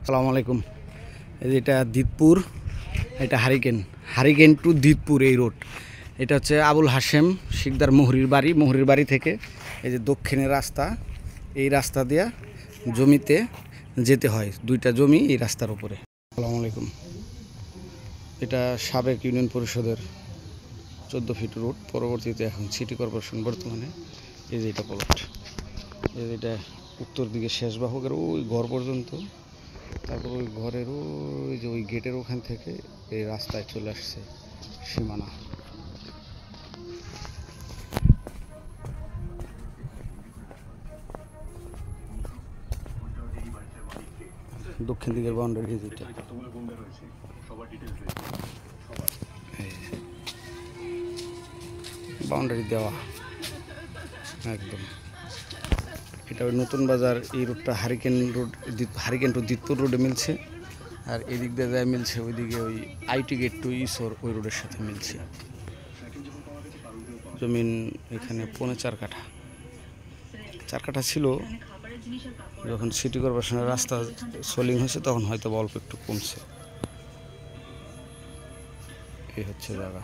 আসসালামু আলাইকুম। এটা দিতপুর, এটা হারিকেন টু দিতপুর এই রোড। এটা হচ্ছে আবুল হাশেম শিকদার মোহরির বাড়ি থেকে এই যে দক্ষিণের রাস্তা, এই রাস্তা দিয়ে জমিতে যেতে হয়। দুইটা জমি এই রাস্তার উপরে। আসসালামু আলাইকুম। এটা সাবেক ইউনিয়ন পরিষদের 14 ফিট রোড, পরবর্তীতে এখন সিটি কর্পোরেশন বর্তমানে। এই যে এটা প্লট, এই যে এটা উত্তর দিকে শেষ বাহকের ওই ঘর পর্যন্ত, তারপর ওই ঘরের ওই যে ওই গেটের ওখান থেকে এই রাস্তায় চলে আসছে সীমানা। দক্ষিণ দিকের বাউন্ডারি যেটা বাউন্ডারি দেওয়া একদম। এটা ওই নতুন বাজার, এই রোডটা হারিকেন টু দিতপুর রোডে মিলছে, আর এদিক দিয়ে যায় মিলছে ওইদিকে ওই আইটি গেট টু ইসর ওই রোডের সাথে মিলছে। জমিন এখানে 4.5 কাঠা, 4 কাঠা ছিল। যখন সিটি কর্পোরেশনের রাস্তা সোলিং হয়েছে তখন হয়তো অল্প একটু কমছে। এই হচ্ছে জায়গা।